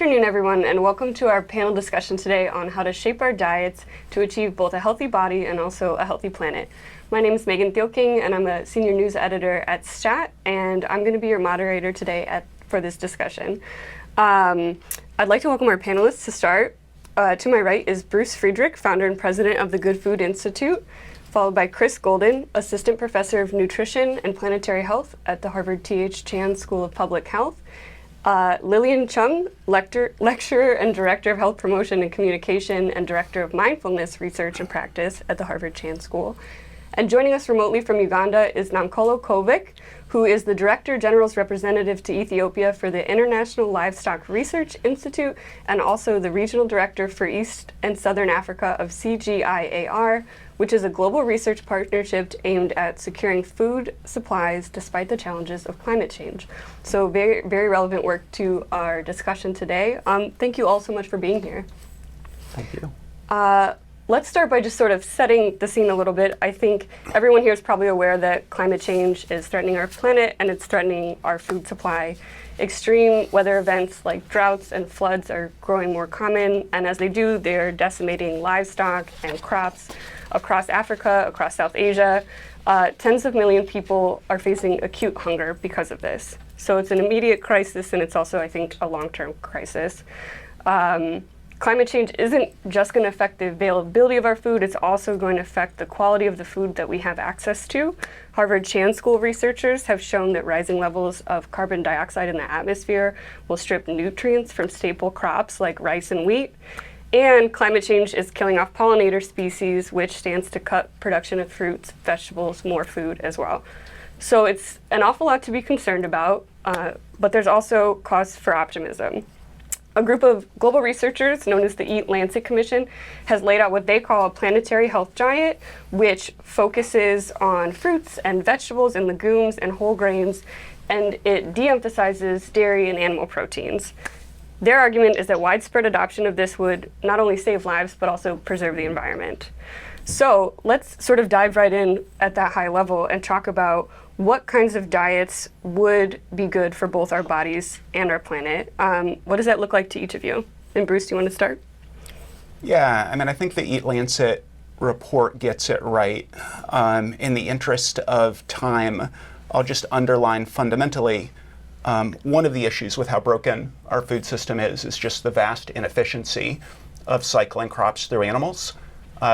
afternoon, everyone, and welcome to our panel discussion today on how to shape our diets to achieve both a healthy body and also a healthy planet. My name is Megan Thielking, and I'm a senior news editor at STAT, and I'm going to be your moderator today for this discussion. I'd like to welcome our panelists to start. To my right is Bruce Friedrich, founder and president of the Good Food Institute, followed by Chris Golden, assistant professor of nutrition and planetary health at the Harvard T.H. Chan School of Public Health, Lillian Chung, lecturer and director of health promotion and communication and director of mindfulness research and practice at the Harvard Chan School. And joining us remotely from Uganda is Nankolo Kovic, who is the Director General's representative to Ethiopia for the International Livestock Research Institute and also the Regional Director for East and Southern Africa of CGIAR, which is a global research partnership aimed at securing food supplies despite the challenges of climate change. So very, very relevant work to our discussion today. Thank you all so much for being here. Thank you. Let's start by just sort of setting the scene a little bit. I think everyone here is probably aware that climate change is threatening our planet and it's threatening our food supply. Extreme weather events like droughts and floods are growing more common, and as they do, they're decimating livestock and crops across Africa, across South Asia. Tens of millions of people are facing acute hunger because of this. So it's an immediate crisis, and it's also, I think, a long-term crisis. Climate change isn't just going to affect the availability of our food, it's also going to affect the quality of the food that we have access to. Harvard Chan School researchers have shown that rising levels of carbon dioxide in the atmosphere will strip nutrients from staple crops like rice and wheat. And climate change is killing off pollinator species, which stands to cut production of fruits, vegetables, more food as well. So it's an awful lot to be concerned about, but there's also cause for optimism. A group of global researchers known as the Eat Lancet Commission has laid out what they call a planetary health diet, which focuses on fruits and vegetables and legumes and whole grains, and it de-emphasizes dairy and animal proteins. Their argument is that widespread adoption of this would not only save lives, but also preserve the environment. So let's sort of dive right in at that high level and talk about what kinds of diets would be good for both our bodies and our planet. What does that look like to each of you? And Bruce, do you want to start? Yeah, I mean, I think the Eat Lancet report gets it right. In the interest of time, I'll just underline fundamentally one of the issues with how broken our food system is just the vast inefficiency of cycling crops through animals.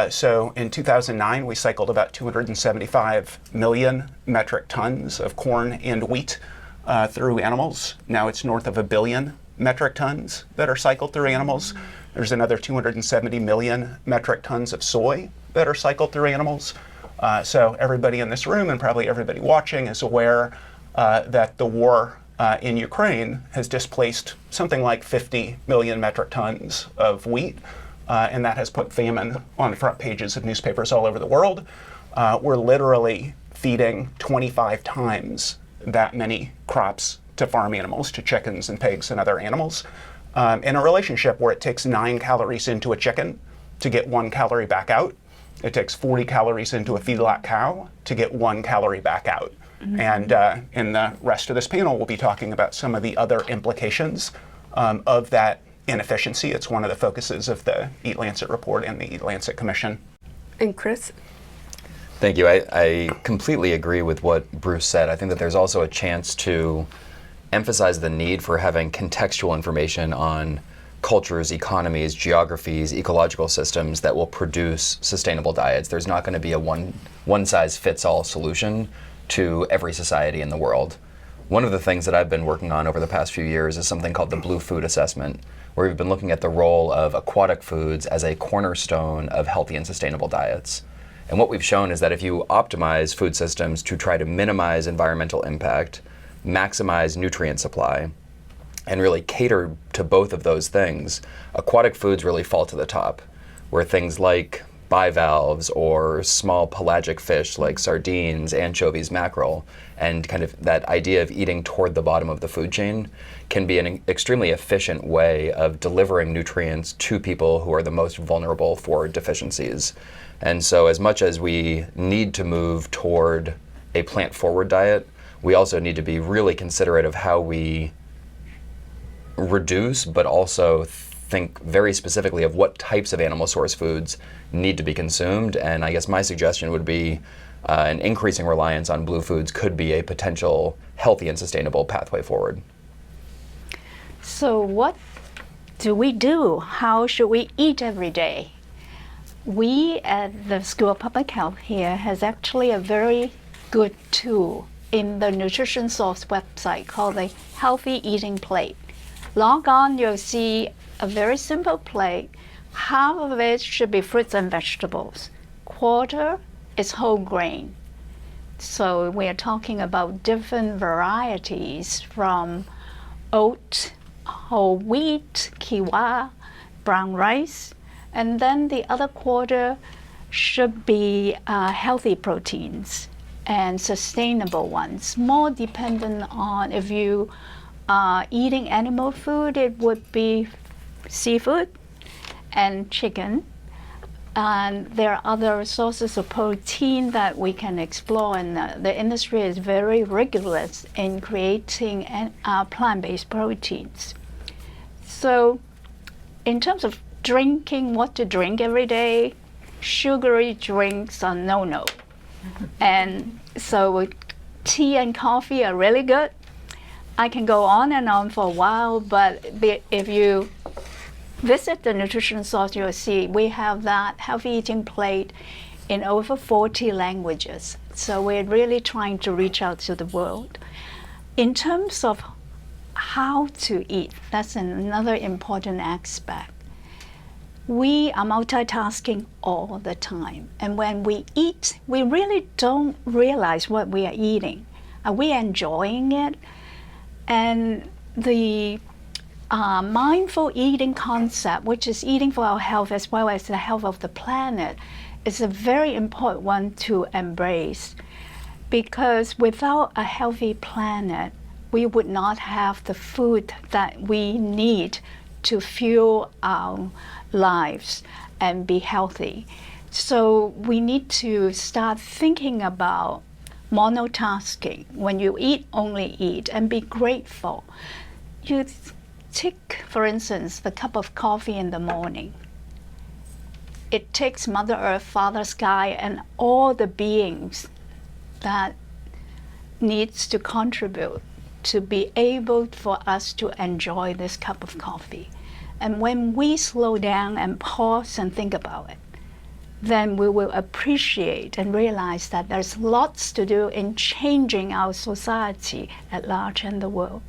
So in 2009, we cycled about 275 million metric tons of corn and wheat through animals. Now it's north of 1 billion metric tons that are cycled through animals. There's another 270 million metric tons of soy that are cycled through animals. So everybody in this room and probably everybody watching is aware that the war in Ukraine has displaced something like 50 million metric tons of wheat. And that has put famine on the front pages of newspapers all over the world. We're literally feeding 25 times that many crops to farm animals, to chickens and pigs and other animals, in a relationship where it takes 9 calories into a chicken to get 1 calorie back out. It takes 40 calories into a feedlot cow to get 1 calorie back out. Mm-hmm. And in the rest of this panel, we'll be talking about some of the other implications of that inefficiency. It's one of the focuses of the Eat Lancet report and the Eat Lancet Commission. And Chris? Thank you. I completely agree with what Bruce said. I think that there's also a chance to emphasize the need for having contextual information on cultures, economies, geographies, ecological systems that will produce sustainable diets. There's not going to be a one-size-fits-all solution to every society in the world. One of the things that I've been working on over the past few years is something called the Blue Food Assessment, where we've been looking at the role of aquatic foods as a cornerstone of healthy and sustainable diets. And what we've shown is that if you optimize food systems to try to minimize environmental impact, maximize nutrient supply, and really cater to both of those things, aquatic foods really fall to the top, where things like bivalves or small pelagic fish like sardines, anchovies, mackerel, and kind of that idea of eating toward the bottom of the food chain can be an extremely efficient way of delivering nutrients to people who are the most vulnerable for deficiencies. And so as much as we need to move toward a plant-forward diet, we also need to be really considerate of how we reduce, but also think very specifically of what types of animal source foods need to be consumed. And I guess my suggestion would be an increasing reliance on blue foods could be a potential healthy and sustainable pathway forward. So what do we do? How should we eat every day? We at the School of Public Health here has actually a very good tool in the Nutrition Source website called the Healthy Eating Plate. Log on, you'll see a very simple plate. Half of it should be fruits and vegetables. Quarter is whole grain. So we are talking about different varieties from oat, whole wheat, quinoa, brown rice, and then the other quarter should be healthy proteins and sustainable ones, more dependent on if you are eating animal food, it would be seafood and chicken. And there are other sources of protein that we can explore, and the industry is very rigorous in creating plant-based proteins. So in terms of drinking, what to drink every day, sugary drinks are no-no. And so tea and coffee are really good. I can go on and on for a while, but if you visit the Nutrition Source, you'll see we have that healthy eating plate in over 40 languages. So we're really trying to reach out to the world. In terms of how to eat, that's another important aspect. We are multitasking all the time. And when we eat, we really don't realize what we are eating. Are we enjoying it? And the mindful eating concept, which is eating for our health as well as the health of the planet, is a very important one to embrace. Because without a healthy planet, we would not have the food that we need to fuel our lives and be healthy. So we need to start thinking about monotasking. When you eat, only eat, and be grateful. You take, for instance, the cup of coffee in the morning. It takes Mother Earth, Father Sky, and all the beings that needs to contribute to be able for us to enjoy this cup of coffee. And when we slow down and pause and think about it, then we will appreciate and realize that there's lots to do in changing our society at large and the world.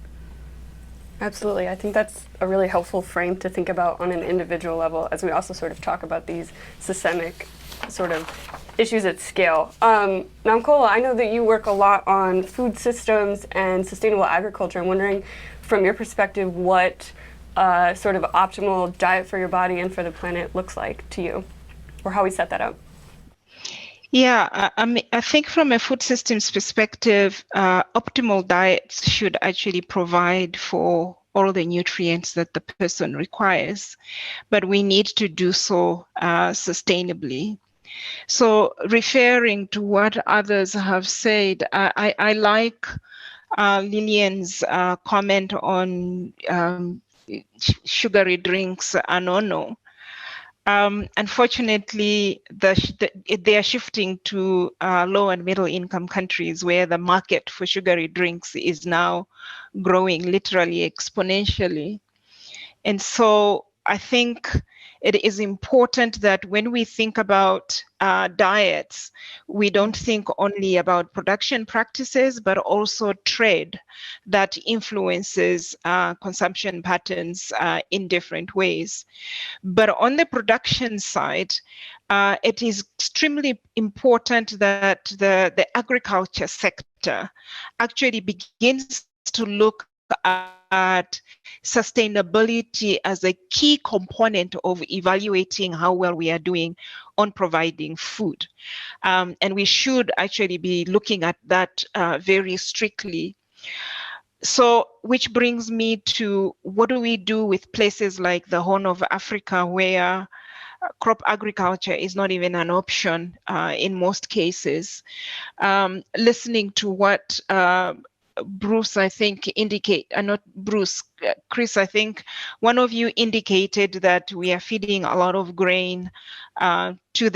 Absolutely. I think that's a really helpful frame to think about on an individual level as we also sort of talk about these systemic sort of issues at scale. Namkola, I know that you work a lot on food systems and sustainable agriculture. I'm wondering, from your perspective, what sort of optimal diet for your body and for the planet looks like to you, or how we set that up. Yeah, I think from a food systems perspective, optimal diets should actually provide for all the nutrients that the person requires, but we need to do so sustainably. So referring to what others have said, I like Lillian's comment on sugary drinks are no-no. Unfortunately, they are shifting to low and middle income countries where the market for sugary drinks is now growing literally exponentially. And so I think it is important that when we think about diets, we don't think only about production practices, but also trade that influences consumption patterns in different ways. But on the production side, it is extremely important that the agriculture sector actually begins to look at sustainability as a key component of evaluating how well we are doing on providing food. And we should actually be looking at that very strictly. So, which brings me to what do we do with places like the Horn of Africa where crop agriculture is not even an option in most cases. Listening to what Bruce, I think, not Bruce, Chris, I think one of you indicated that we are feeding a lot of grain to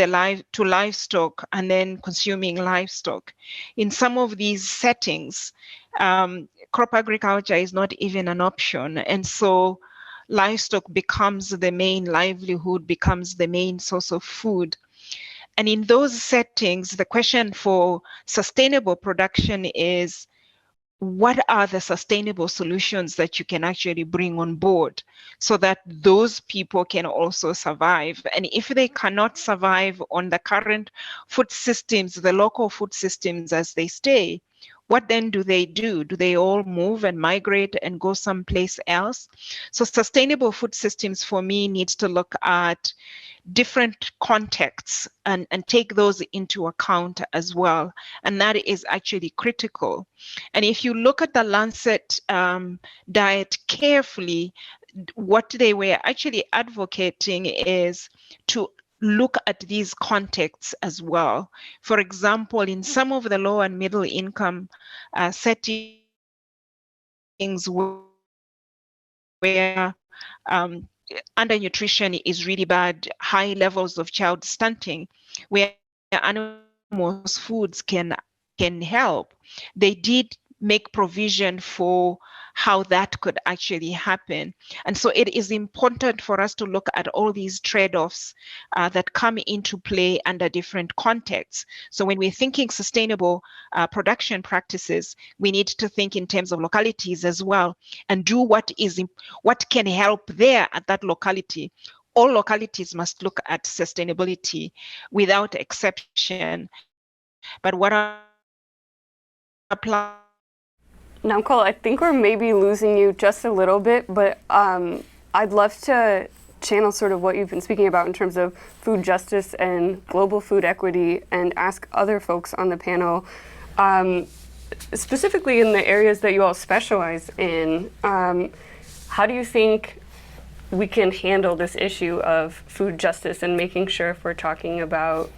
livestock and then consuming livestock. In some of these settings, crop agriculture is not even an option. And so livestock becomes the main livelihood, becomes the main source of food. And in those settings, the question for sustainable production is, what are the sustainable solutions that you can actually bring on board so that those people can also survive? And if they cannot survive on the current food systems, the local food systems as they stay, what then do they do? Do they all move and migrate and go someplace else? So sustainable food systems for me needs to look at different contexts and take those into account as well. And that is actually critical. And if you look at the Lancet diet carefully, what they were actually advocating is to look at these contexts as well. For example, in some of the low and middle income settings where undernutrition is really bad, high levels of child stunting, where animals foods can help, they did make provision for how that could actually happen. And so it is important for us to look at all these trade-offs that come into play under different contexts. So when we're thinking sustainable production practices, we need to think in terms of localities as well, and do what can help there at that locality. All localities must look at sustainability without exception. But what apply? Now, Cole, I think we're maybe losing you just a little bit, but I'd love to channel sort of what you've been speaking about in terms of food justice and global food equity and ask other folks on the panel, specifically in the areas that you all specialize in, how do you think we can handle this issue of food justice and making sure, if we're talking about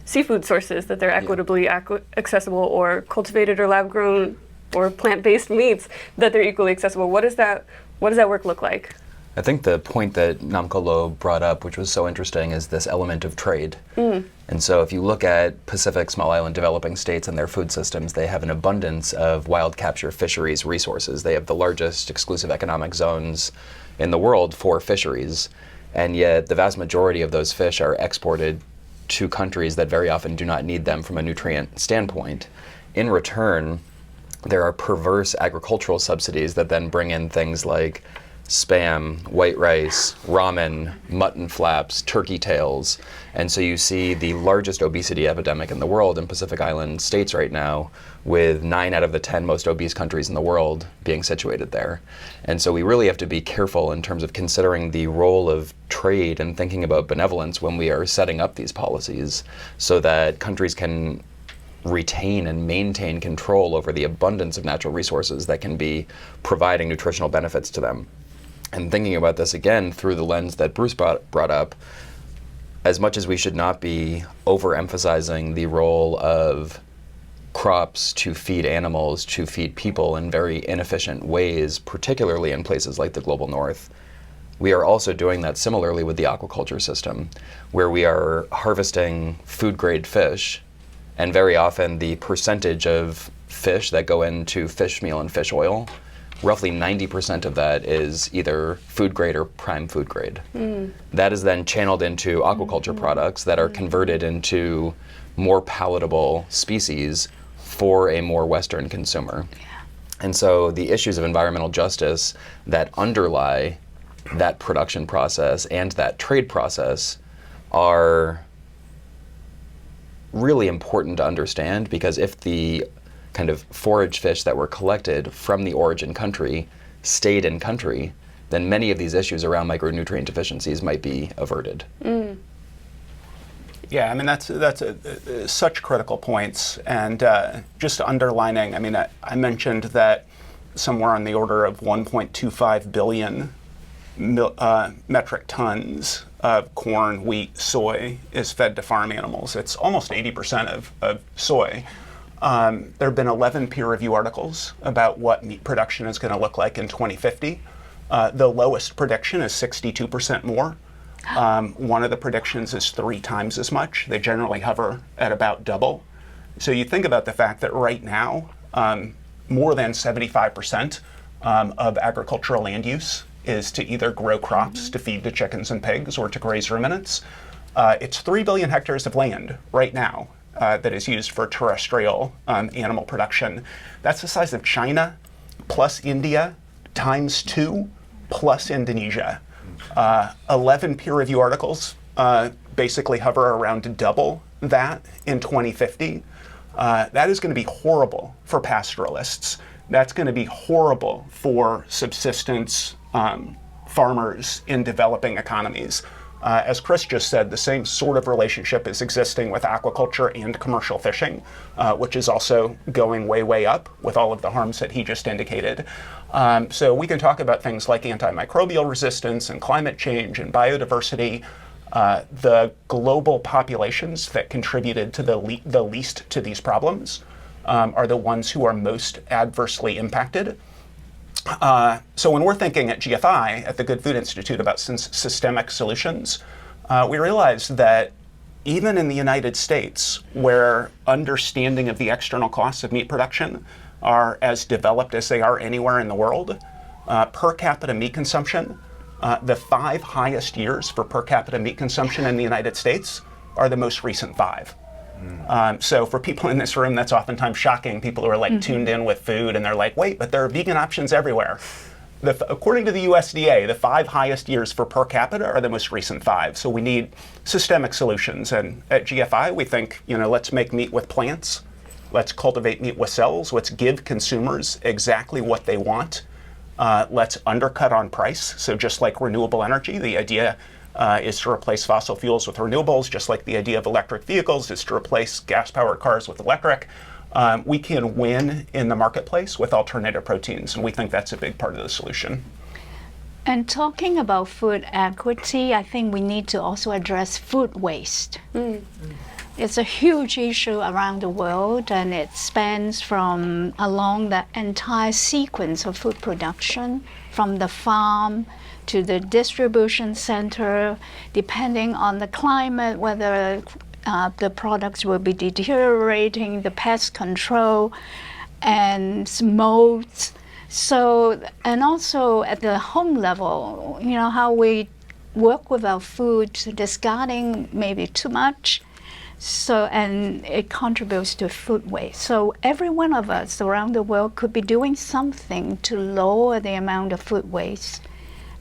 seafood sources, that they're equitably accessible, or cultivated or lab-grown or plant-based meats, that they're equally accessible? What does that work look like? I think the point that Namkolo brought up, which was so interesting, is this element of trade. And so if you look at Pacific small island developing states and their food systems, they have an abundance of wild capture fisheries resources. They have the largest exclusive economic zones in the world for fisheries, and yet the vast majority of those fish are exported to countries that very often do not need them from a nutrient standpoint. In return, there are perverse agricultural subsidies that then bring in things like Spam, white rice, ramen, mutton flaps, turkey tails. And so you see the largest obesity epidemic in the world in Pacific Island states right now, with 9 out of the 10 most obese countries in the world being situated there. And so we really have to be careful in terms of considering the role of trade and thinking about benevolence when we are setting up these policies, so that countries can retain and maintain control over the abundance of natural resources that can be providing nutritional benefits to them. And thinking about this again through the lens that Bruce brought up, as much as we should not be overemphasizing the role of crops to feed animals, to feed people in very inefficient ways, particularly in places like the global north, we are also doing that similarly with the aquaculture system, where we are harvesting food-grade fish, and very often the percentage of fish that go into fish meal and fish oil, roughly 90% of that is either food grade or prime food grade. That is then channeled into aquaculture products that are converted into more palatable species for a more Western consumer. And so the issues of environmental justice that underlie that production process and that trade process are really important to understand, because if the kind of forage fish that were collected from the origin country stayed in country, then many of these issues around micronutrient deficiencies might be averted. Yeah, I mean, that's such critical points. And just underlining, I mean, I mentioned that somewhere on the order of 1.25 billion metric tons of corn, wheat, soy is fed to farm animals. It's almost 80% of soy. There have been 11 peer review articles about what meat production is going to look like in 2050. The lowest prediction is 62% more. One of the predictions is 3 times as much. They generally hover at about double. So you think about the fact that right now, more than 75% of agricultural land use is to either grow crops to feed to chickens and pigs or to graze ruminants. It's 3 billion hectares of land right now that is used for terrestrial animal production. That's the size of China plus India times 2 plus Indonesia. 11 peer review articles basically hover around double that in 2050. That is going to be horrible for pastoralists. That's going to be horrible for subsistence farmers in developing economies. As Chris just said, the same sort of relationship is existing with aquaculture and commercial fishing, which is also going way, way up with all of the harms that he just indicated. So we can talk about things like antimicrobial resistance and climate change and biodiversity. The global populations that contributed to the least to these problems are the ones who are most adversely impacted. So when we're thinking at GFI, at the Good Food Institute, about systemic solutions, we realize that even in the United States, where understanding of the external costs of meat production are as developed as they are anywhere in the world, per capita meat consumption, the 5 highest years for per capita meat consumption in the United States are the most recent 5. So for people in this room, that's oftentimes shocking. People who are like tuned in with food and they're like, wait, but there are vegan options everywhere. According to the USDA, the 5 highest years for per capita are the most recent 5. So we need systemic solutions. And at GFI, we think, let's make meat with plants. Let's cultivate meat with cells. Let's give consumers exactly what they want. Let's undercut on price. So just like renewable energy, the idea is to replace fossil fuels with renewables, just like the idea of electric vehicles is to replace gas-powered cars with electric. We can win in the marketplace with alternative proteins, and we think that's a big part of the solution. And talking about food equity, I think we need to also address food waste. It's a huge issue around the world, and it spans from along the entire sequence of food production, from the farm to the distribution center, depending on the climate, whether the products will be deteriorating, the pest control, and molds. So, and also at the home level, how we work with our food, discarding maybe too much. So, and it contributes to food waste. So every one of us around the world could be doing something to lower the amount of food waste.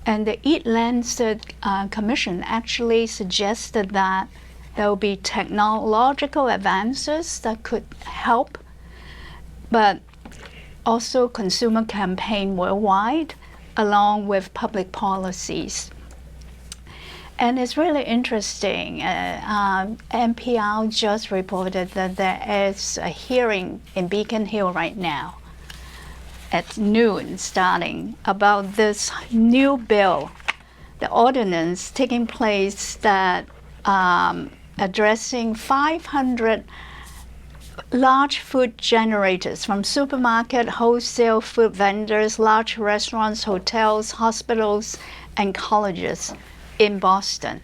And the Eat Lancet Commission actually suggested that there will be technological advances that could help, but also consumer campaign worldwide, along with public policies. And it's really interesting. NPR just reported that there is a hearing in Beacon Hill right now at noon starting about this new bill, the ordinance taking place that addressing 500 large food generators from supermarket, wholesale food vendors, large restaurants, hotels, hospitals, and colleges in Boston.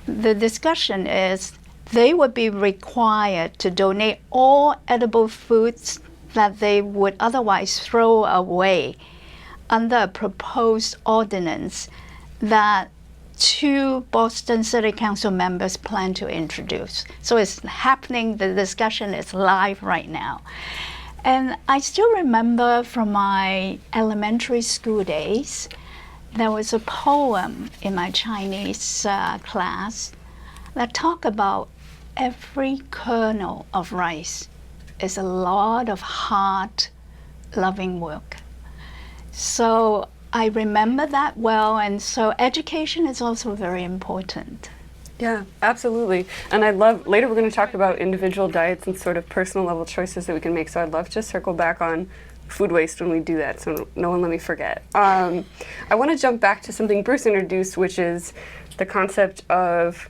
The discussion is they would be required to donate all edible foods that they would otherwise throw away under a proposed ordinance that 2 Boston City Council members plan to introduce. So it's happening, the discussion is live right now. And I still remember from my elementary school days, there was a poem in my Chinese class that talked about every kernel of rice is a lot of hard, loving work. So I remember that well, and so education is also very important. Yeah, absolutely. And I'd love, later we're going to talk about individual diets and sort of personal level choices that we can make, so I'd love to circle back on food waste when we do that, so no one let me forget. I want to jump back to something Bruce introduced, which is the concept of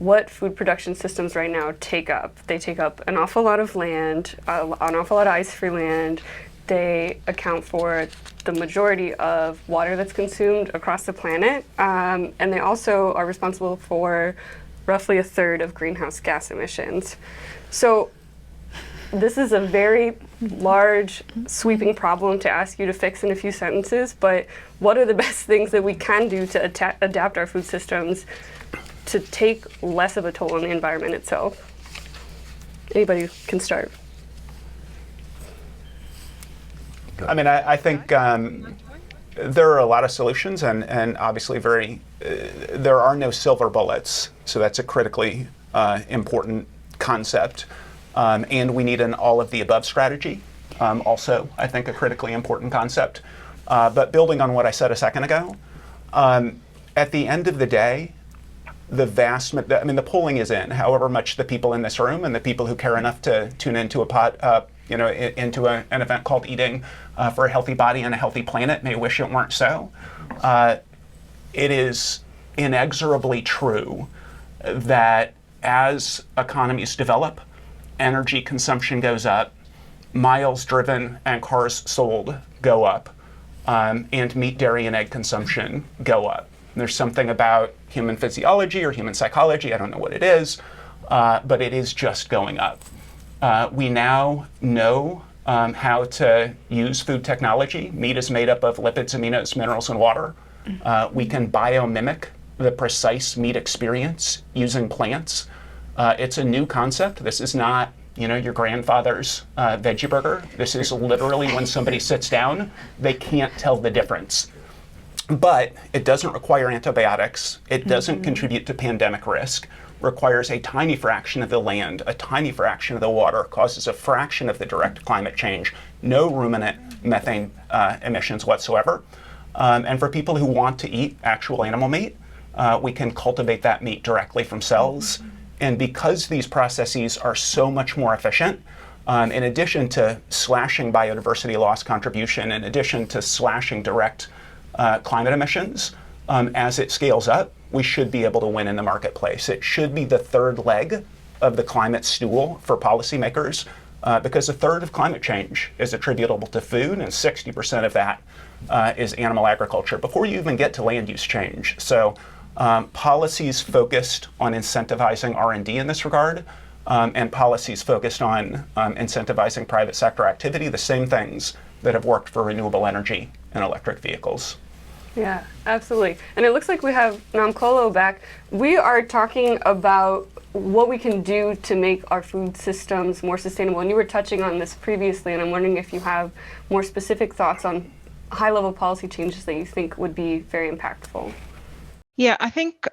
what food production systems right now take up. They take up an awful lot of land, an awful lot of ice-free land. They account for the majority of water that's consumed across the planet, and they also are responsible for roughly a third of greenhouse gas emissions. So this is a very large, sweeping problem to ask you to fix in a few sentences, but what are the best things that we can do to adapt our food systems to take less of a toll on the environment itself? Anybody can start. I mean, I think there are a lot of solutions, and obviously there are no silver bullets, so that's a critically important concept. And we need an all-of-the-above strategy, also, I think, a critically important concept. But building on what I said a second ago, at the end of the day, the polling is in. However much the people in this room and the people who care enough to tune into into an event called Eating for a Healthy Body and a Healthy Planet may wish it weren't so, it is inexorably true that as economies develop, energy consumption goes up, miles driven and cars sold go up, and meat, dairy, and egg consumption go up. There's something about human physiology or human psychology, I don't know what it is, but it is just going up. We now know how to use food technology. Meat is made up of lipids, aminos, minerals, and water. We can biomimic the precise meat experience using plants. It's a new concept. This is not, your grandfather's veggie burger. This is literally when somebody sits down, they can't tell the difference. But it doesn't require antibiotics. It doesn't contribute to pandemic risk. Requires a tiny fraction of the land, a tiny fraction of the water, causes a fraction of the direct climate change, no ruminant methane emissions whatsoever. And for people who want to eat actual animal meat, we can cultivate that meat directly from cells. And because these processes are so much more efficient, in addition to slashing biodiversity loss contribution, in addition to slashing direct climate emissions, as it scales up, we should be able to win in the marketplace. It should be the third leg of the climate stool for policymakers, because a third of climate change is attributable to food, and 60% of that is animal agriculture, before you even get to land use change. So policies focused on incentivizing R&D in this regard, and policies focused on incentivizing private sector activity, the same things that have worked for renewable energy and electric vehicles. Yeah, absolutely. And it looks like we have Namkolo back. We are talking about what we can do to make our food systems more sustainable. And you were touching on this previously, and I'm wondering if you have more specific thoughts on high-level policy changes that you think would be very impactful. Yeah, I think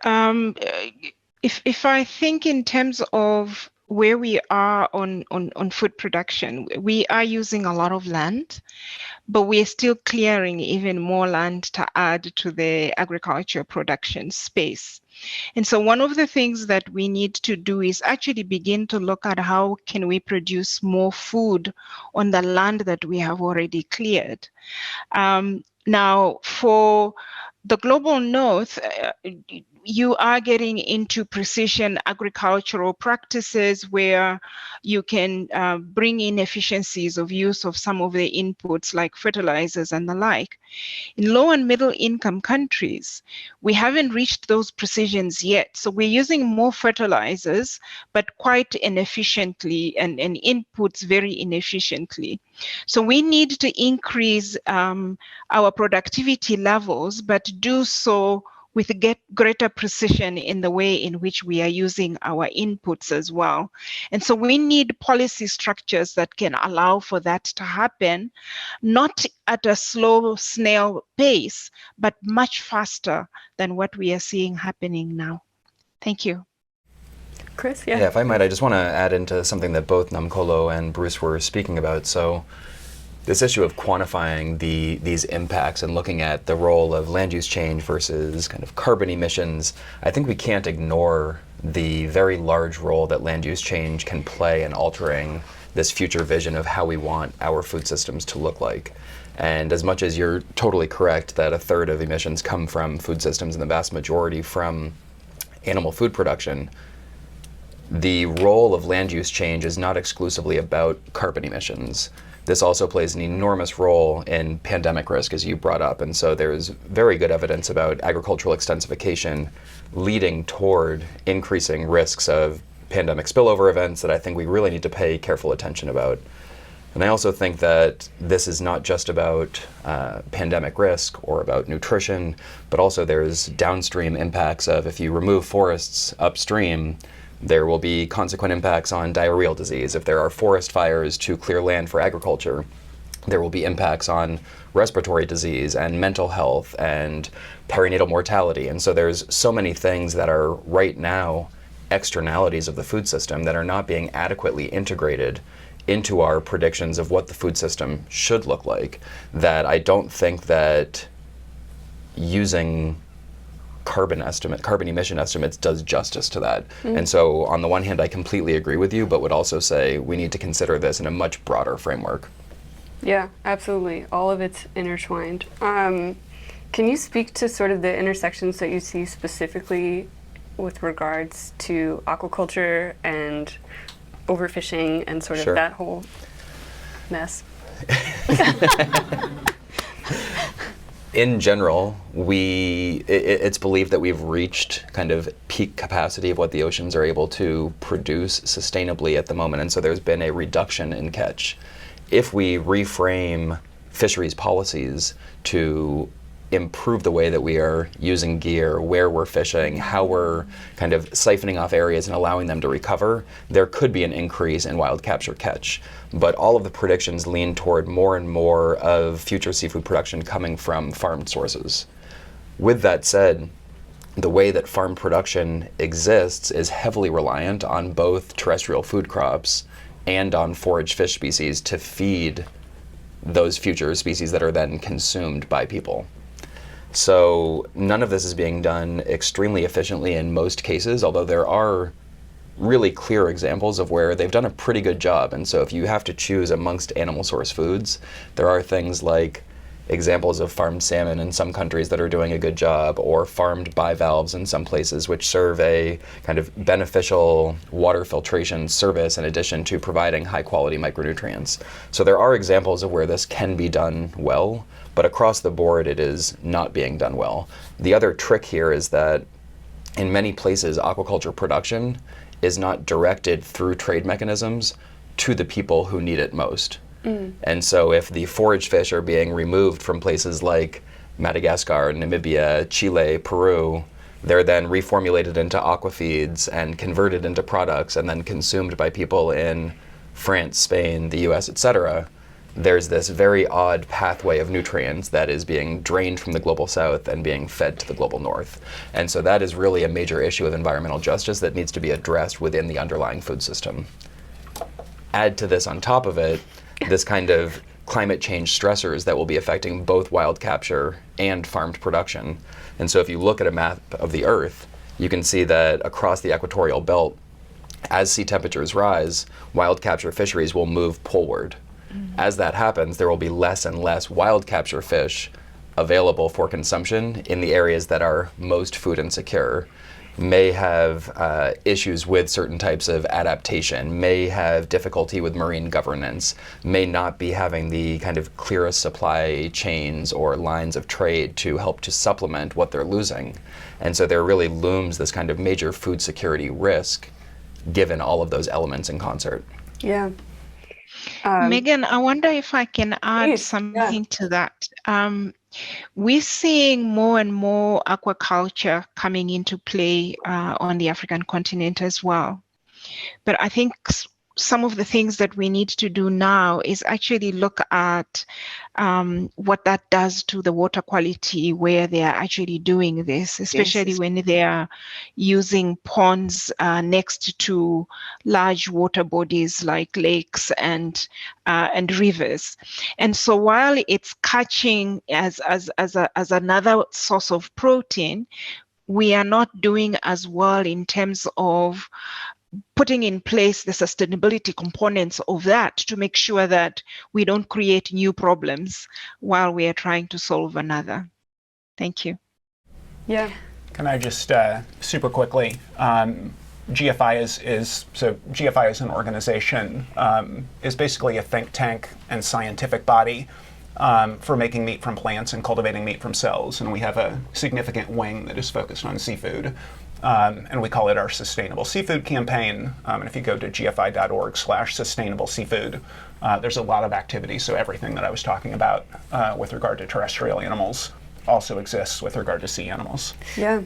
if I think in terms of where we are on food production, we are using a lot of land, but we are still clearing even more land to add to the agriculture production space. And so one of the things that we need to do is actually begin to look at how can we produce more food on the land that we have already cleared. Now, for the global north, you are getting into precision agricultural practices where you can bring in efficiencies of use of some of the inputs like fertilizers and the like. In low and middle income countries, we haven't reached those precisions yet. So we're using more fertilizers, but quite inefficiently, and inputs very inefficiently. So we need to increase our productivity levels, but do so with greater precision in the way in which we are using our inputs as well. And so we need policy structures that can allow for that to happen, not at a slow snail pace, but much faster than what we are seeing happening now. Thank you. Chris, yeah? Yeah, if I might, I just want to add into something that both Namkolo and Bruce were speaking about. So this issue of quantifying these impacts and looking at the role of land use change versus kind of carbon emissions, I think we can't ignore the very large role that land use change can play in altering this future vision of how we want our food systems to look like. And as much as you're totally correct that a third of emissions come from food systems and the vast majority from animal food production, the role of land use change is not exclusively about carbon emissions. This also plays an enormous role in pandemic risk, as you brought up. And so there's very good evidence about agricultural extensification leading toward increasing risks of pandemic spillover events that I think we really need to pay careful attention about. And I also think that this is not just about pandemic risk or about nutrition, but also there's downstream impacts of if you remove forests upstream, there will be consequent impacts on diarrheal disease. If there are forest fires to clear land for agriculture, there will be impacts on respiratory disease and mental health and perinatal mortality. And so there's so many things that are right now externalities of the food system that are not being adequately integrated into our predictions of what the food system should look like, that I don't think that using carbon emission estimates does justice to that. And so on the one hand, I completely agree with you, but would also say we need to consider this in a much broader framework. Yeah, absolutely. All of it's intertwined. Can you speak to sort of the intersections that you see specifically with regards to aquaculture and overfishing and sort of Sure. that whole mess? In general, it's believed that we've reached kind of peak capacity of what the oceans are able to produce sustainably at the moment, and so there's been a reduction in catch. If we reframe fisheries policies to improve the way that we are using gear, where we're fishing, how we're kind of siphoning off areas and allowing them to recover, there could be an increase in wild capture catch. But all of the predictions lean toward more and more of future seafood production coming from farmed sources. With that said, the way that farm production exists is heavily reliant on both terrestrial food crops and on forage fish species to feed those future species that are then consumed by people. So none of this is being done extremely efficiently in most cases, although there are really clear examples of where they've done a pretty good job. And so if you have to choose amongst animal source foods, there are things like examples of farmed salmon in some countries that are doing a good job, or farmed bivalves in some places, which serve a kind of beneficial water filtration service in addition to providing high quality micronutrients. So there are examples of where this can be done well, but across the board it is not being done well. The other trick here is that in many places aquaculture production is not directed through trade mechanisms to the people who need it most. And so if the forage fish are being removed from places like Madagascar, Namibia, Chile, Peru, they're then reformulated into aquafeeds and converted into products and then consumed by people in France, Spain, the US, etc. There's this very odd pathway of nutrients that is being drained from the global south and being fed to the global north. And so that is really a major issue of environmental justice that needs to be addressed within the underlying food system. Add to this on top of it, this kind of climate change stressors that will be affecting both wild capture and farmed production. And so if you look at a map of the Earth, you can see that across the equatorial belt, as sea temperatures rise, wild capture fisheries will move poleward. As that happens, there will be less and less wild capture fish available for consumption in the areas that are most food insecure, may have issues with certain types of adaptation, may have difficulty with marine governance, may not be having the kind of clearest supply chains or lines of trade to help to supplement what they're losing. And so there really looms this kind of major food security risk given all of those elements in concert. Yeah. Megan, I wonder if I can add Please, something to that. We're seeing more and more aquaculture coming into play on the African continent as well. But I think some of the things that we need to do now is actually look at what that does to the water quality where they are actually doing this, especially when they are using ponds next to large water bodies like lakes and rivers. And so while it's catching as another source of protein, we are not doing as well in terms of putting in place the sustainability components of that to make sure that we don't create new problems while we are trying to solve another. Thank you. Yeah. Can I just super quickly, GFI GFI as an organization is basically a think tank and scientific body for making meat from plants and cultivating meat from cells. And we have a significant wing that is focused on seafood. And we call it our Sustainable Seafood Campaign. And if you go to gfi.org/sustainableseafood, there's a lot of activity. So everything that I was talking about with regard to terrestrial animals also exists with regard to sea animals. Yeah.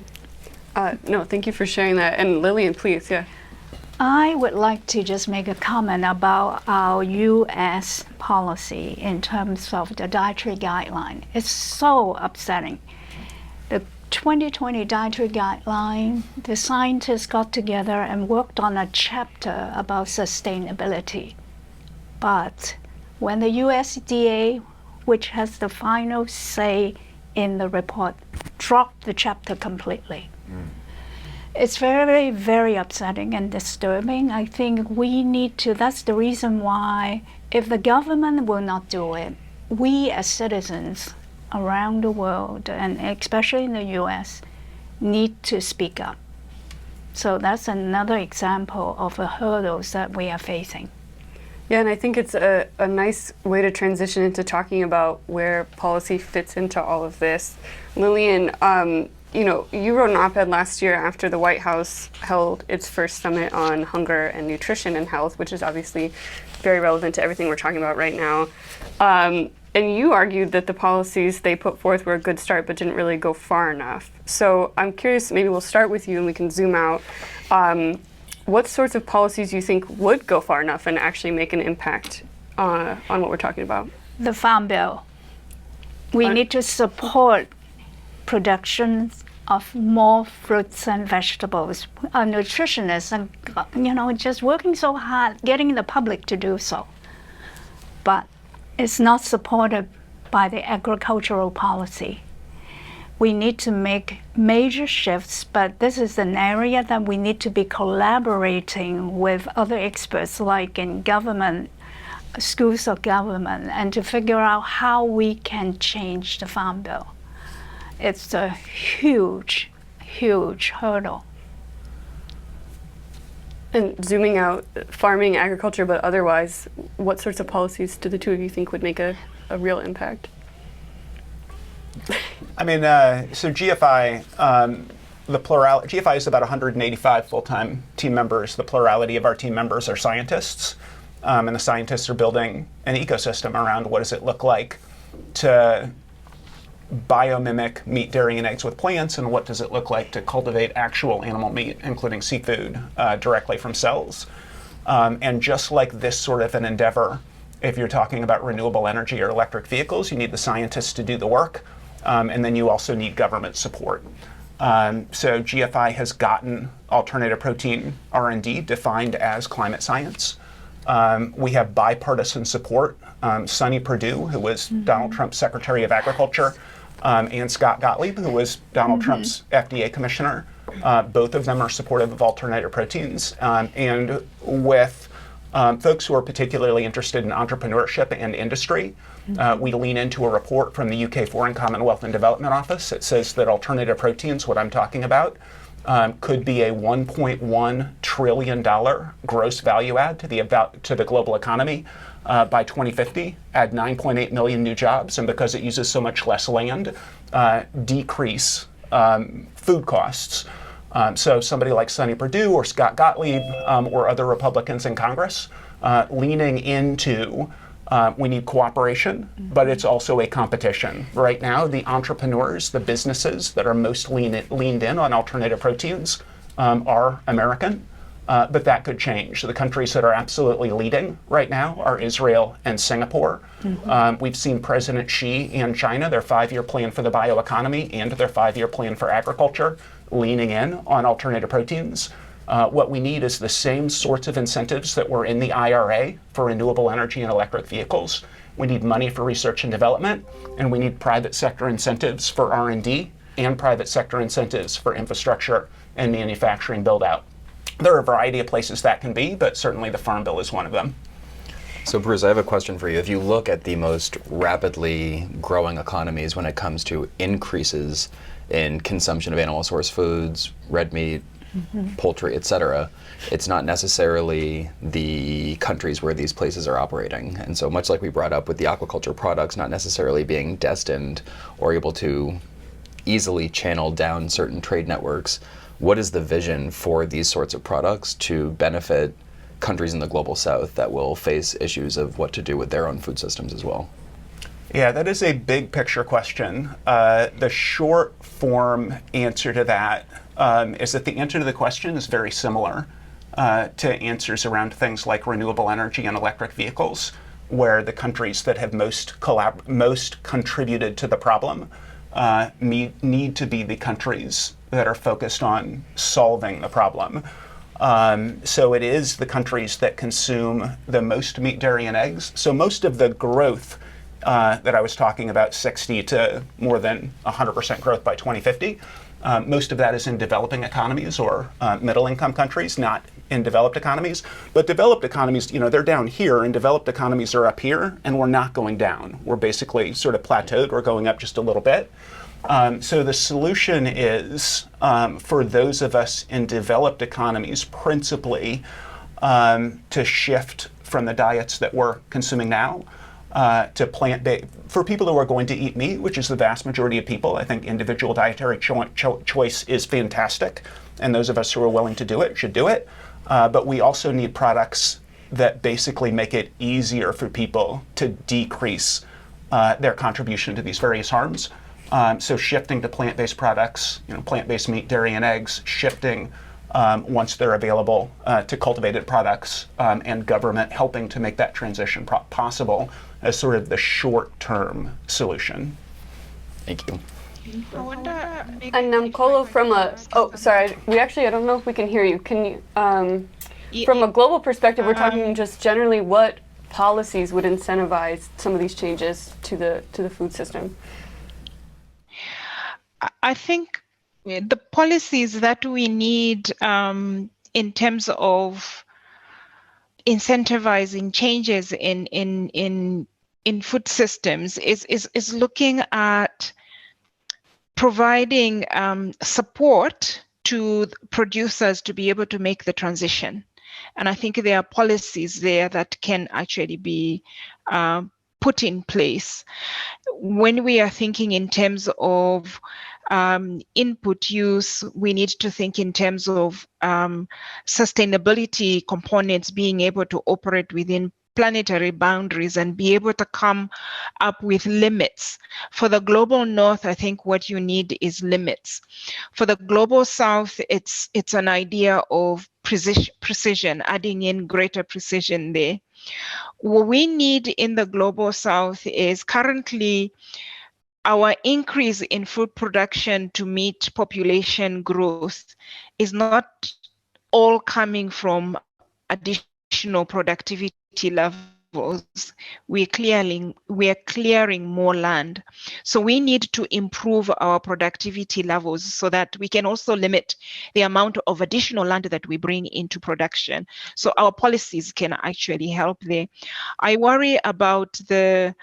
No, thank you for sharing that. And Lillian, please, yeah. I would like to just make a comment about our U.S. policy in terms of the dietary guideline. It's so upsetting. The 2020 dietary guideline, the scientists got together and worked on a chapter about sustainability. But when the USDA, which has the final say in the report, dropped the chapter completely. It's very, very upsetting and disturbing. I think we need to, that's the reason why, if the government will not do it, we as citizens around the world, and especially in the US, need to speak up. So that's another example of the hurdles that we are facing. Yeah, and I think it's a nice way to transition into talking about where policy fits into all of this. Lillian, you wrote an op-ed last year after the White House held its first summit on hunger and nutrition and health, which is obviously very relevant to everything we're talking about right now. And you argued that the policies they put forth were a good start but didn't really go far enough. So I'm curious, maybe we'll start with you and we can zoom out. What sorts of policies you think would go far enough and actually make an impact on what we're talking about? The Farm Bill. We need to support production of more fruits and vegetables. Our nutritionists are, just working so hard, getting the public to do so. But it's not supported by the agricultural policy. We need to make major shifts, but this is an area that we need to be collaborating with other experts, like in government, schools of government, and to figure out how we can change the Farm Bill. It's a huge, huge hurdle. And zooming out, farming, agriculture, but otherwise, what sorts of policies do the two of you think would make a real impact? I mean, so GFI, GFI is about 185 full-time team members. The plurality of our team members are scientists, and the scientists are building an ecosystem around what does it look like to biomimic meat, dairy, and eggs with plants, and what does it look like to cultivate actual animal meat, including seafood, directly from cells. And just like this sort of an endeavor, if you're talking about renewable energy or electric vehicles, you need the scientists to do the work, and then you also need government support. So GFI has gotten alternative protein R&D defined as climate science. We have bipartisan support. Sonny Perdue, who was Donald Trump's Secretary of Agriculture, and Scott Gottlieb, who was Donald Trump's FDA commissioner. Both of them are supportive of alternative proteins. And with folks who are particularly interested in entrepreneurship and industry, we lean into a report from the UK Foreign Commonwealth and Development Office that says that alternative proteins, what I'm talking about, could be a $1.1 trillion gross value add to the global economy by 2050, add 9.8 million new jobs, and because it uses so much less land, decrease food costs. So somebody like Sonny Perdue or Scott Gottlieb or other Republicans in Congress leaning into we need cooperation, but it's also a competition. Right now, the entrepreneurs, the businesses that are most leaned in on alternative proteins are American, but that could change. The countries that are absolutely leading right now are Israel and Singapore. We've seen President Xi and China, their 5-year plan for the bioeconomy and their 5-year plan for agriculture, leaning in on alternative proteins. What we need is the same sorts of incentives that were in the IRA for renewable energy and electric vehicles. We need money for research and development, and we need private sector incentives for R&D and private sector incentives for infrastructure and manufacturing build-out. There are a variety of places that can be, but certainly the Farm Bill is one of them. So Bruce, I have a question for you. If you look at the most rapidly growing economies when it comes to increases in consumption of animal source foods, red meat, poultry, etc. It's not necessarily the countries where these places are operating. And so much like we brought up with the aquaculture products not necessarily being destined or able to easily channel down certain trade networks, what is the vision for these sorts of products to benefit countries in the global south that will face issues of what to do with their own food systems as well? Yeah, that is a big picture question. The short form answer to that is that the answer to the question is very similar to answers around things like renewable energy and electric vehicles, where the countries that have most contributed to the problem need to be the countries that are focused on solving the problem. So it is the countries that consume the most meat, dairy, and eggs. So most of the growth that I was talking about, 60 to more than 100% growth by 2050, most of that is in developing economies or middle-income countries, not in developed economies. But developed economies, they're down here, and developed economies are up here, and we're not going down. We're basically sort of plateaued. We're going up just a little bit. So the solution is, for those of us in developed economies, principally to shift from the diets that we're consuming now to plant-based. For people who are going to eat meat, which is the vast majority of people, I think individual dietary choice is fantastic, and those of us who are willing to do it should do it. But we also need products that basically make it easier for people to decrease their contribution to these various harms. So shifting to plant-based products, plant-based meat, dairy, and eggs, shifting once they're available to cultivated products, and government helping to make that transition possible as sort of the short-term solution. Thank you. I wonder, And Kolo, I don't know if we can hear you. Can you, from a global perspective, we're talking just generally what policies would incentivize some of these changes to the food system? I think the policies that we need in terms of incentivizing changes in food systems is looking at providing support to producers to be able to make the transition. And I think there are policies there that can actually be put in place. When we are thinking in terms of input use, we need to think in terms of sustainability components being able to operate within planetary boundaries and be able to come up with limits. For the global north, I think what you need is limits. For the global south, it's an idea of precision, adding in greater precision there. What we need in the global south is currently our increase in food production to meet population growth is not all coming from additional productivity levels. We are clearing more land. So we need to improve our productivity levels so that we can also limit the amount of additional land that we bring into production. So our policies can actually help there. I worry about the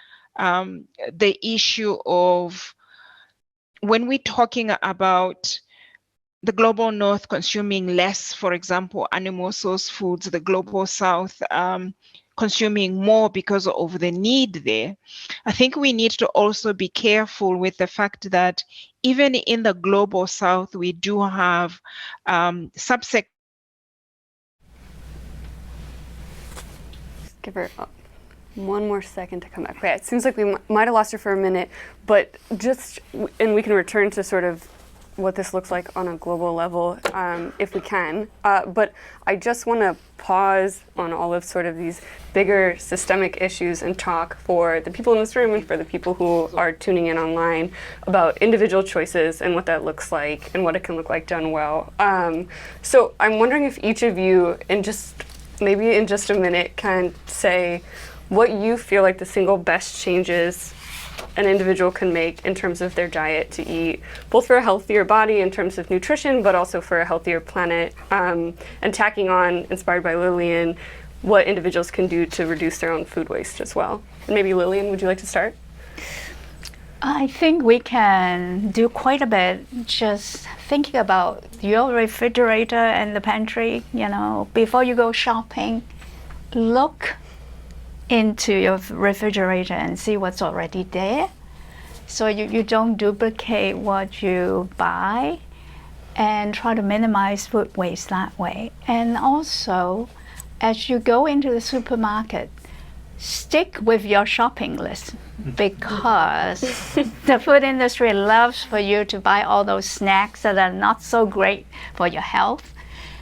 issue of when we're talking about the global north consuming less, for example, animal source foods, the global south consuming more because of the need there. I think we need to also be careful with the fact that even in the global south, we do have subsectors. Give her one more second to come back. Okay, it seems like we might have lost her for a minute, but and we can return to sort of what this looks like on a global level if we can. But I just want to pause on all of sort of these bigger systemic issues and talk for the people in this room and for the people who are tuning in online about individual choices and what that looks like and what it can look like done well. So I'm wondering if each of you, maybe in just a minute, can say what you feel like the single best changes an individual can make in terms of their diet to eat, both for a healthier body in terms of nutrition, but also for a healthier planet, and tacking on, inspired by Lillian, what individuals can do to reduce their own food waste as well. And maybe Lillian, would you like to start? I think we can do quite a bit just thinking about your refrigerator and the pantry, before you go shopping, look into your refrigerator and see what's already there. So you don't duplicate what you buy and try to minimize food waste that way. And also, as you go into the supermarket, stick with your shopping list because the food industry loves for you to buy all those snacks that are not so great for your health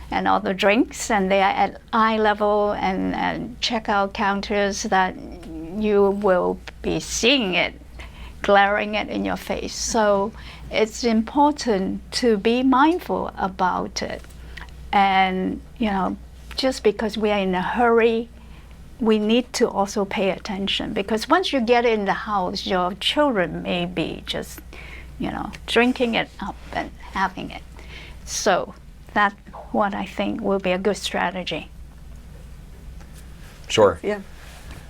and all the drinks, and they are at eye level and checkout counters that you will be seeing it, glaring it in your face. So it's important to be mindful about it. And, just because we are in a hurry, we need to also pay attention, because once you get in the house, your children may be just, drinking it up and having it. So that's what I think will be a good strategy. Sure. Yeah.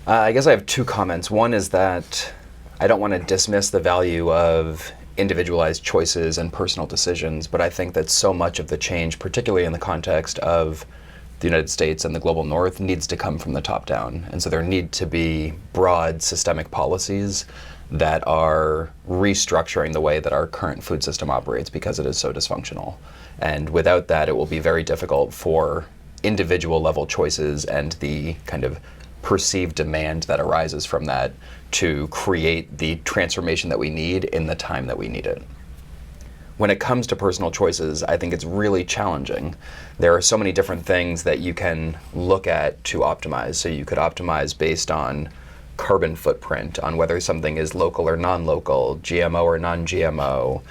I guess I have two comments. One is that I don't want to dismiss the value of individualized choices and personal decisions, but I think that so much of the change, particularly in the context of the United States and the global north, needs to come from the top down. And so there need to be broad systemic policies that are restructuring the way that our current food system operates because it is so dysfunctional. And without that, it will be very difficult for individual level choices and the kind of perceived demand that arises from that to create the transformation that we need in the time that we need it. When it comes to personal choices, I think it's really challenging. There are so many different things that you can look at to optimize. So you could optimize based on carbon footprint, on whether something is local or non-local, GMO or non-GMO,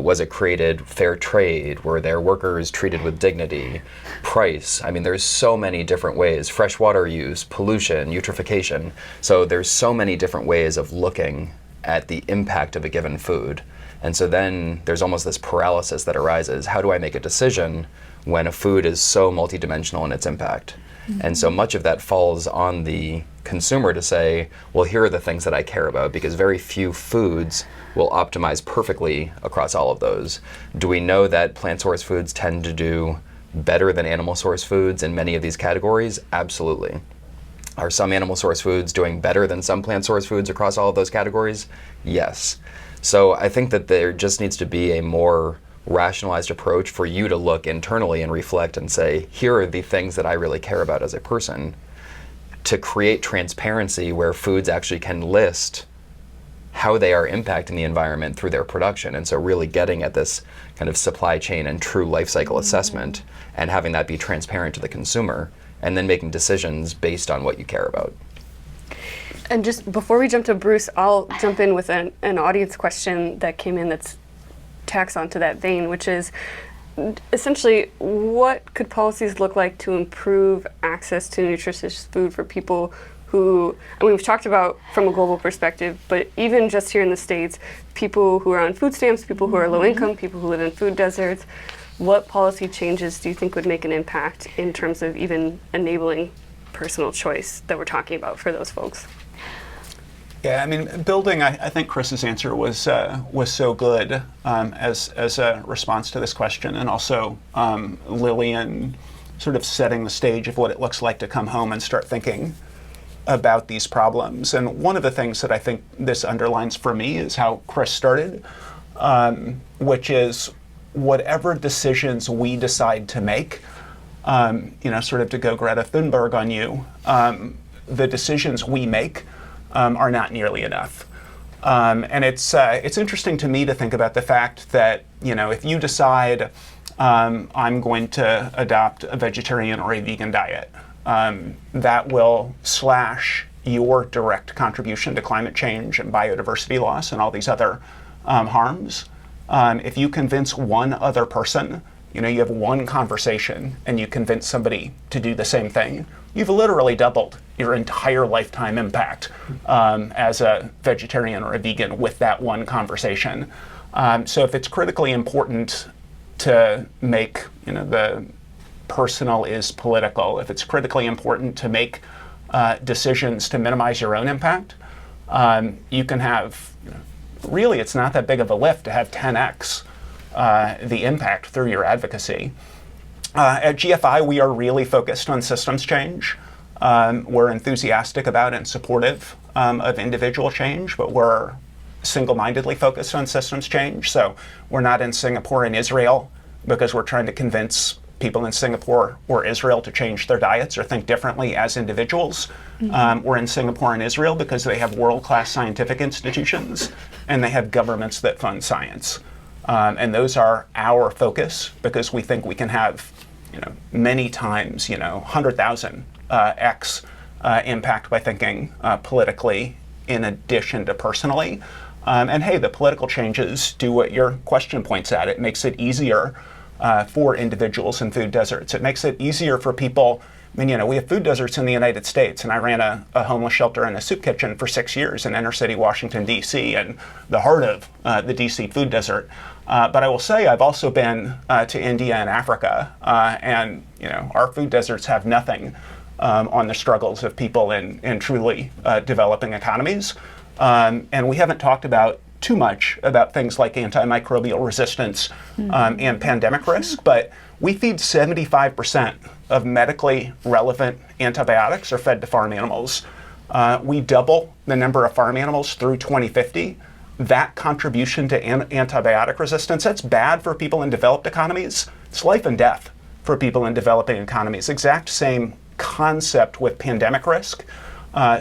was it created fair trade, were there workers treated with dignity, price. I mean, there's so many different ways, freshwater use, pollution, eutrophication. So there's so many different ways of looking at the impact of a given food. And so then there's almost this paralysis that arises. How do I make a decision when a food is so multidimensional in its impact? Mm-hmm. And so much of that falls on the consumer to say, well, here are the things that I care about, because very few foods will optimize perfectly across all of those. Do we know that plant source foods tend to do better than animal source foods in many of these categories? Absolutely. Are some animal source foods doing better than some plant source foods across all of those categories? Yes. So I think that there just needs to be a more rationalized approach for you to look internally and reflect and say, here are the things that I really care about as a person, to create transparency where foods actually can list how they are impacting the environment through their production. And so really getting at this kind of supply chain and true life cycle assessment and having that be transparent to the consumer, and then making decisions based on what you care about. And just before we jump to Bruce, I'll jump in with an audience question that came in that's tacks onto that vein, which is essentially, what could policies look like to improve access to nutritious food for people who, I mean, we've talked about from a global perspective, but even just here in the States, people who are on food stamps, people who are low income, people who live in food deserts, what policy changes do you think would make an impact in terms of even enabling personal choice that we're talking about for those folks? Yeah, I mean, building. I think Chris's answer was so good as a response to this question, and also Lillian sort of setting the stage of what it looks like to come home and start thinking about these problems. And one of the things that I think this underlines for me is how Chris started, which is whatever decisions we decide to make, sort of to go Greta Thunberg on you, the decisions we make are not nearly enough. And it's interesting to me to think about the fact that, if you decide I'm going to adopt a vegetarian or a vegan diet, that will slash your direct contribution to climate change and biodiversity loss and all these other harms. If you convince one other person, you have one conversation and you convince somebody to do the same thing, you've literally doubled your entire lifetime impact as a vegetarian or a vegan with that one conversation. So if it's critically important to make, the personal is political, if it's critically important to make decisions to minimize your own impact, you can have really it's not that big of a lift to have 10x the impact through your advocacy. At GFI, we are really focused on systems change. We're enthusiastic about and supportive of individual change, but we're single-mindedly focused on systems change. So we're not in Singapore and Israel because we're trying to convince people in Singapore or Israel to change their diets or think differently as individuals. We're in Singapore and Israel because they have world-class scientific institutions and they have governments that fund science. And those are our focus because we think we can have, many times, 100,000 x impact by thinking politically in addition to personally. And hey, the political changes do what your question points at. It makes it easier for individuals in food deserts. It makes it easier for people. I mean, we have food deserts in the United States, and I ran a homeless shelter and a soup kitchen for 6 years in inner city Washington, D.C., and the heart of the D.C. food desert. But I will say I've also been to India and Africa, and our food deserts have nothing on the struggles of people in truly developing economies. And we haven't talked about too much about things like antimicrobial resistance and pandemic risk, but we feed 75% of medically relevant antibiotics are fed to farm animals. We double the number of farm animals through 2050. That contribution to antibiotic resistance, that's bad for people in developed economies. It's life and death for people in developing economies. Exact same concept with pandemic risk.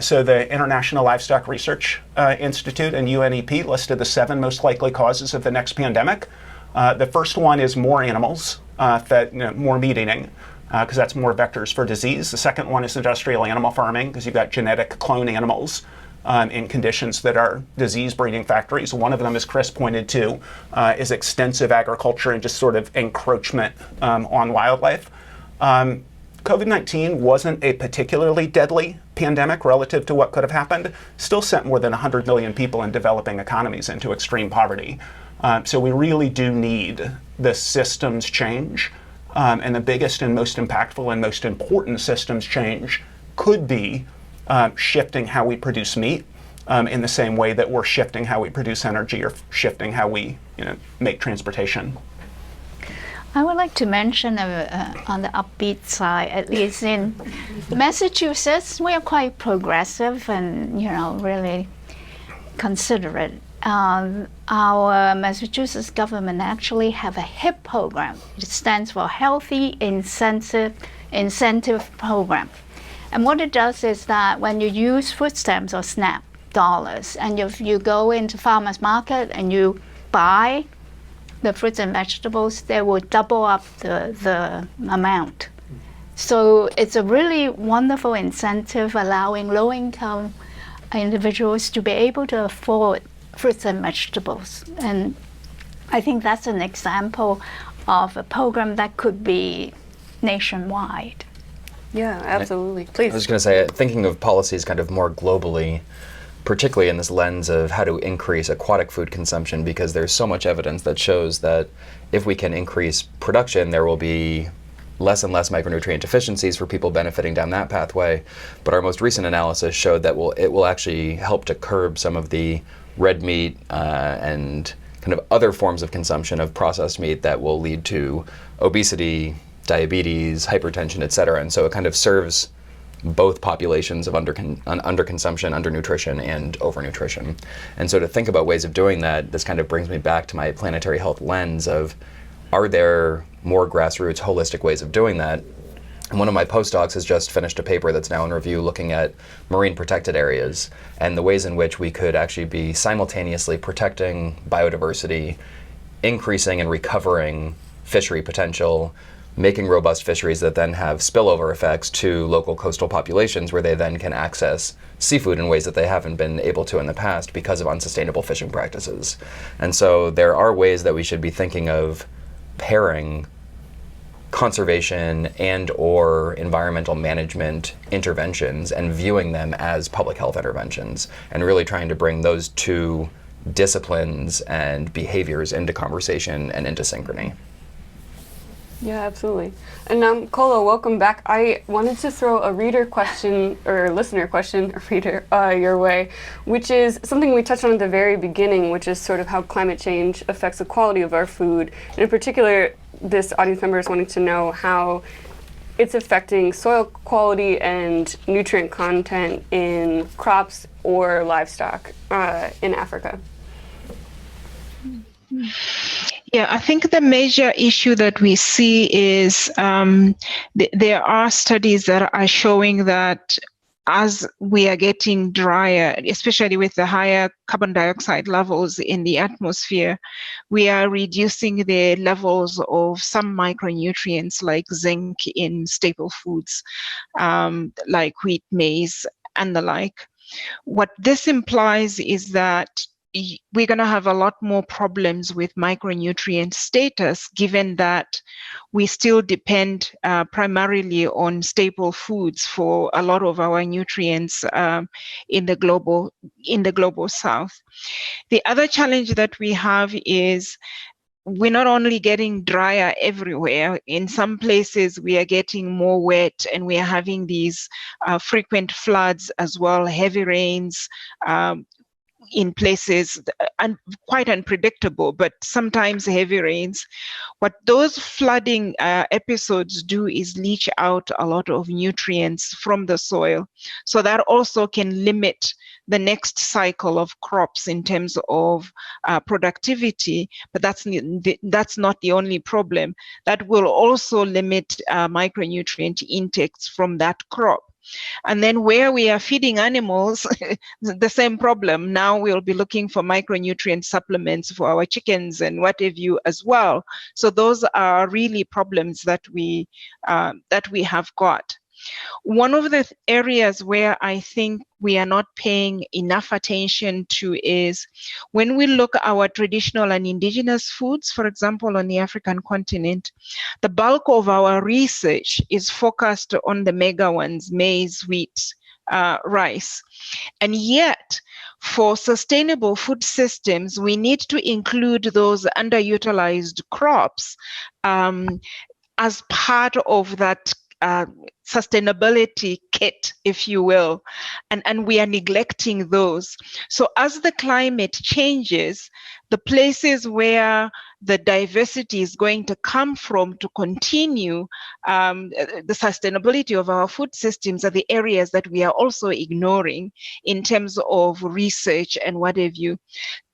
So the International Livestock Research Institute and UNEP listed the 7 most likely causes of the next pandemic. The first one is more animals, more meat eating, because that's more vectors for disease. The second one is industrial animal farming, because you've got genetic clone animals in conditions that are disease breeding factories. One of them, as Chris pointed to, is extensive agriculture and just sort of encroachment on wildlife. COVID-19 wasn't a particularly deadly pandemic relative to what could have happened. Still sent more than 100 million people in developing economies into extreme poverty. So we really do need the systems change. And the biggest and most impactful and most important systems change could be shifting how we produce meat in the same way that we're shifting how we produce energy or shifting how we make transportation. I would like to mention on the upbeat side, at least in Massachusetts, we are quite progressive and really considerate. Our Massachusetts government actually have a HIP program. It stands for Healthy Incentive Program. And what it does is that when you use food stamps or SNAP dollars, and if you go into farmers market and you buy the fruits and vegetables, they will double up the amount. So it's a really wonderful incentive allowing low-income individuals to be able to afford fruits and vegetables. And I think that's an example of a program that could be nationwide. Yeah, absolutely. I Please. was going to say, thinking of policies kind of more globally, particularly in this lens of how to increase aquatic food consumption, because there's so much evidence that shows that if we can increase production, there will be less and less micronutrient deficiencies for people benefiting down that pathway. But our most recent analysis showed that it will actually help to curb some of the red meat and kind of other forms of consumption of processed meat that will lead to obesity, diabetes, hypertension, et cetera. And so it kind of serves both populations of underconsumption, undernutrition, and overnutrition. And so to think about ways of doing that, this kind of brings me back to my planetary health lens of, are there more grassroots, holistic ways of doing that? And one of my postdocs has just finished a paper that's now in review looking at marine protected areas and the ways in which we could actually be simultaneously protecting biodiversity, increasing and recovering fishery potential, making robust fisheries that then have spillover effects to local coastal populations where they then can access seafood in ways that they haven't been able to in the past because of unsustainable fishing practices. And so there are ways that we should be thinking of pairing conservation and or environmental management interventions and viewing them as public health interventions and really trying to bring those two disciplines and behaviors into conversation and into synchrony. Yeah, absolutely. And Kolo, welcome back. I wanted to throw a reader question, or listener question, reader, your way, which is something we touched on at the very beginning, which is sort of how climate change affects the quality of our food. And in particular, this audience member is wanting to know how it's affecting soil quality and nutrient content in crops or livestock in Africa. Yeah, I think the major issue that we see is there are studies that are showing that as we are getting drier, especially with the higher carbon dioxide levels in the atmosphere, we are reducing the levels of some micronutrients like zinc in staple foods, like wheat, maize, and the like. What this implies is that we're going to have a lot more problems with micronutrient status, given that we still depend primarily on staple foods for a lot of our nutrients in the global south. The other challenge that we have is we're not only getting drier everywhere. In some places, we are getting more wet, and we are having these frequent floods as well, heavy rains, in places quite unpredictable, but sometimes heavy rains. What those flooding episodes do is leach out a lot of nutrients from the soil. So that also can limit the next cycle of crops in terms of productivity, but that's not the only problem. That will also limit micronutrient intakes from that crop. And then where we are feeding animals, the same problem. Now we'll be looking for micronutrient supplements for our chickens and what have you as well. So those are really problems that we have got. One of the areas where I think we are not paying enough attention to is when we look at our traditional and indigenous foods, for example, on the African continent, the bulk of our research is focused on the mega ones, maize, wheat, rice. And yet, for sustainable food systems, we need to include those underutilized crops as part of that sustainability kit, if you will, and we are neglecting those. So as the climate changes, the places where the diversity is going to come from to continue the sustainability of our food systems are the areas that we are also ignoring in terms of research and what have you.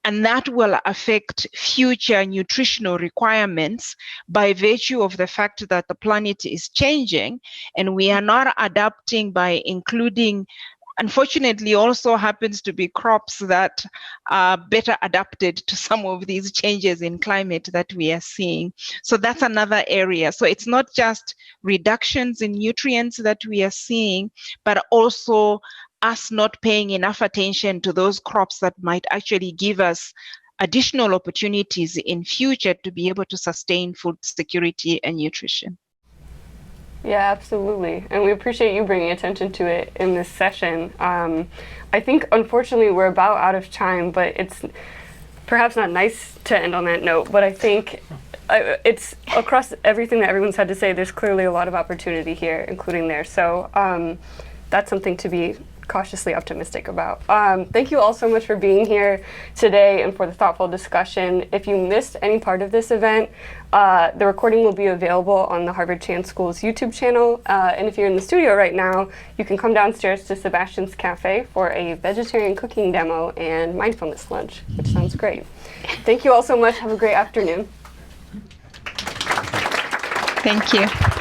And that will affect future nutritional requirements by virtue of the fact that the planet is changing and we are not adapting by including, unfortunately, also happens to be crops that are better adapted to some of these changes in climate that we are seeing. So that's another area. So it's not just reductions in nutrients that we are seeing, but also us not paying enough attention to those crops that might actually give us additional opportunities in future to be able to sustain food security and nutrition. Yeah, absolutely. And we appreciate you bringing attention to it in this session. I think, unfortunately, we're about out of time, but it's perhaps not nice to end on that note. But I think it's across everything that everyone's had to say, there's clearly a lot of opportunity here, including there. So that's something to be cautiously optimistic about. Thank you all so much for being here today and for the thoughtful discussion. If you missed any part of this event, the recording will be available on the Harvard Chan School's YouTube channel. And if you're in the studio right now, you can come downstairs to Sebastian's Cafe for a vegetarian cooking demo and mindfulness lunch, which sounds great. Thank you all so much. Have a great afternoon. Thank you.